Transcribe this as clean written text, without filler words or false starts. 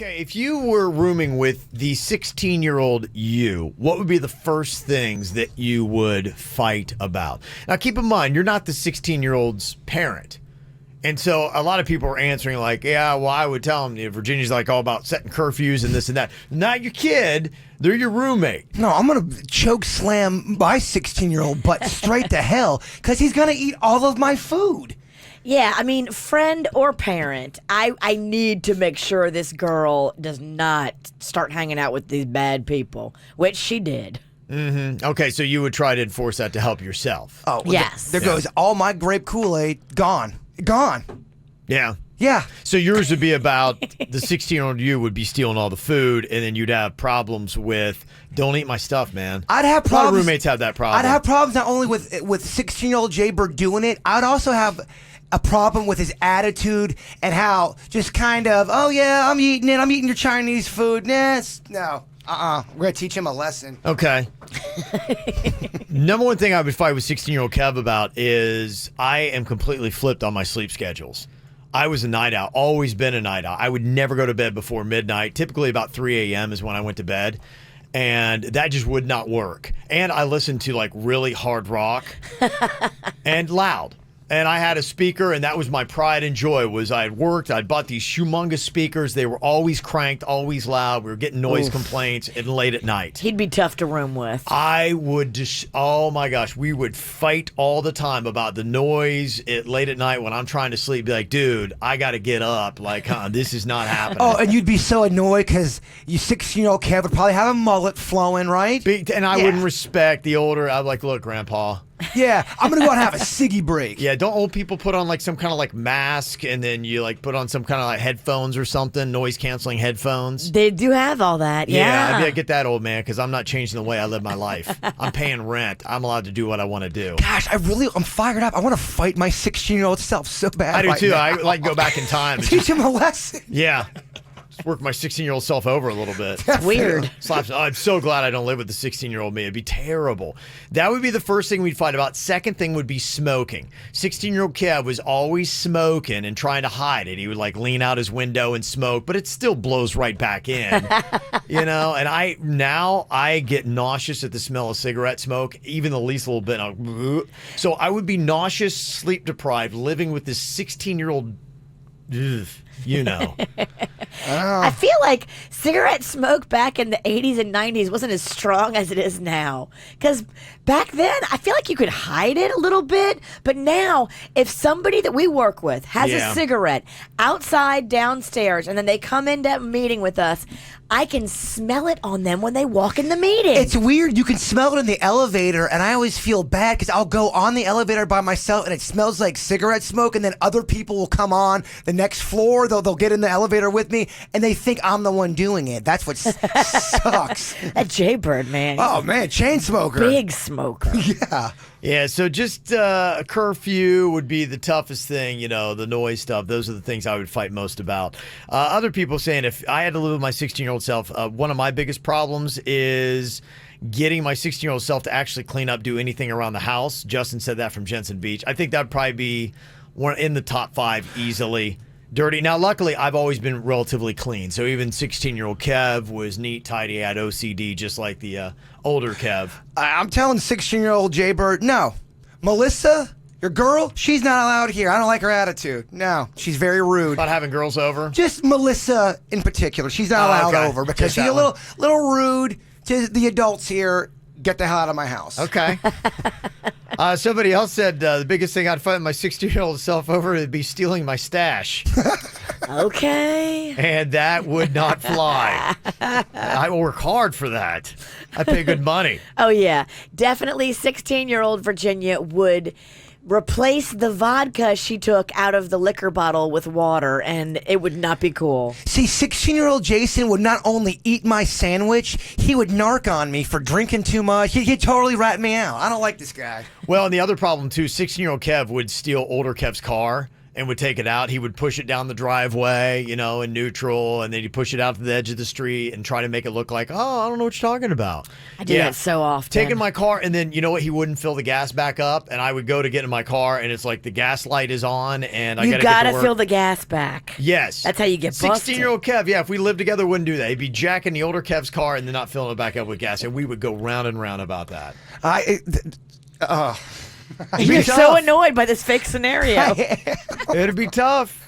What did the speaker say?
Okay, if you were rooming with the 16-year-old you, what would be the first things that you would fight about? Now, keep in mind, you're not the 16-year-old's parent. And so a lot of people are answering like, yeah, well, I would tell them Virginia's like all about setting curfews and this and that. Not your kid. They're your roommate. No, I'm going to choke slam my 16-year-old butt straight to hell because he's going to eat all of my food. Yeah, I mean, friend or parent, I need to make sure this girl does not start hanging out with these bad people, which she did. Mm-hmm. Okay, so you would try to enforce that to help yourself. Oh, well, yes. There goes all my grape Kool-Aid gone. Gone. Yeah. Yeah. So yours would be about the 16-year-old you would be stealing all the food, and then you'd have problems with, don't eat my stuff, man. I'd have problems. A lot of roommates have that problem. I'd have problems not only with 16-year-old Jay Bird doing it, I'd also have a problem with his attitude and how just kind of, oh yeah, I'm eating it. I'm eating your Chinese food. No. We're going to teach him a lesson. Okay. Number one thing I would fight with 16-year-old Kev about is I am completely flipped on my sleep schedules. I was a night owl, always been a night owl. I would never go to bed before midnight. Typically about 3 a.m. is when I went to bed. And that just would not work. And I listened to like really hard rock and loud. And I had a speaker, and that was my pride and joy. Was I had worked, I'd bought these humongous speakers. They were always cranked, always loud. We were getting noise complaints, and late at night. He'd be tough to room with. I would just, oh my gosh, we would fight all the time about the noise late at night when I'm trying to sleep. Be like, dude, I got to get up. Like, this is not happening. Oh, and you'd be so annoyed because you 16-year-old Kev would probably have a mullet flowing, right? And I wouldn't respect the older. I'd be like, look, Grandpa. Yeah, I'm going to go out and have a ciggy break. Yeah, don't old people put on like some kind of like mask and then you like put on some kind of like headphones or something, noise canceling headphones? They do have all that, yeah. I'd be like, get that, old man, because I'm not changing the way I live my life. I'm paying rent. I'm allowed to do what I want to do. Gosh, I'm fired up. I want to fight my 16-year-old self so bad. I do right too. now. I like go back in time. Teach him a lesson. Yeah. Work my 16-year-old self over a little bit. It's weird. Slaps. Oh, I'm so glad I don't live with the 16-year-old me. It'd be terrible. That would be the first thing we'd fight about. Second thing would be smoking. 16-year-old Kev was always smoking and trying to hide it. He would like lean out his window and smoke, but it still blows right back in. You know, and I get nauseous at the smell of cigarette smoke, even the least little bit. So I would be nauseous, sleep deprived, living with this 16-year-old. You know. I feel like cigarette smoke back in the 80s and 90s wasn't as strong as it is now. Because back then, I feel like you could hide it a little bit. But now, if somebody that we work with has a cigarette outside, downstairs, and then they come into a meeting with us, I can smell it on them when they walk in the meeting. It's weird. You can smell it in the elevator, and I always feel bad because I'll go on the elevator by myself, and it smells like cigarette smoke, and then other people will come on the next floor. They'll get in the elevator with me, and they think I'm the one doing it. That's what sucks. That Jaybird, man. Oh, man, chain smoker. Big smoker. Yeah. Yeah, so just a curfew would be the toughest thing, you know, the noise stuff. Those are the things I would fight most about. Other people saying if I had to live with my 16-year-old self, one of my biggest problems is getting my 16-year-old self to actually clean up, do anything around the house. Justin said that from Jensen Beach. I think that would probably be one in the top 5 easily. Dirty. Now, luckily, I've always been relatively clean. So even 16-year-old Kev was neat, tidy, had OCD, just like the older Kev. I'm telling 16-year-old Jay Bird, no. Melissa, your girl, she's not allowed here. I don't like her attitude. No, she's very rude. About having girls over? Just Melissa in particular. She's not allowed over because she's a little rude to the adults here. Get the hell out of my house. Okay. Somebody else said the biggest thing I'd fight my 16-year-old self over would be stealing my stash. Okay. And that would not fly. I work hard for that. I pay good money. Oh, yeah. Definitely 16-year-old Virginia would replace the vodka she took out of the liquor bottle with water, and it would not be cool. See, 16-year-old Jason would not only eat my sandwich, he would narc on me for drinking too much. He'd totally rat me out. I don't like this guy. Well, and the other problem, too, 16-year-old Kev would steal older Kev's car and would take it out. He would push it down the driveway, you know, in neutral, and then he'd push it out to the edge of the street and try to make it look like, oh, I don't know what you're talking about. I do that so often. Taking my car, and then, you know what, he wouldn't fill the gas back up, and I would go to get in my car, and it's like the gas light is on, and I You gotta gotta get to work. fill the gas back. Yes. That's how you get busted. 16-year-old Kev, yeah, if we lived together, wouldn't do that. He'd be jacking the older Kev's car and then not filling it back up with gas, and we would go round and round about that. You're so annoyed by this fake scenario. It'd be tough.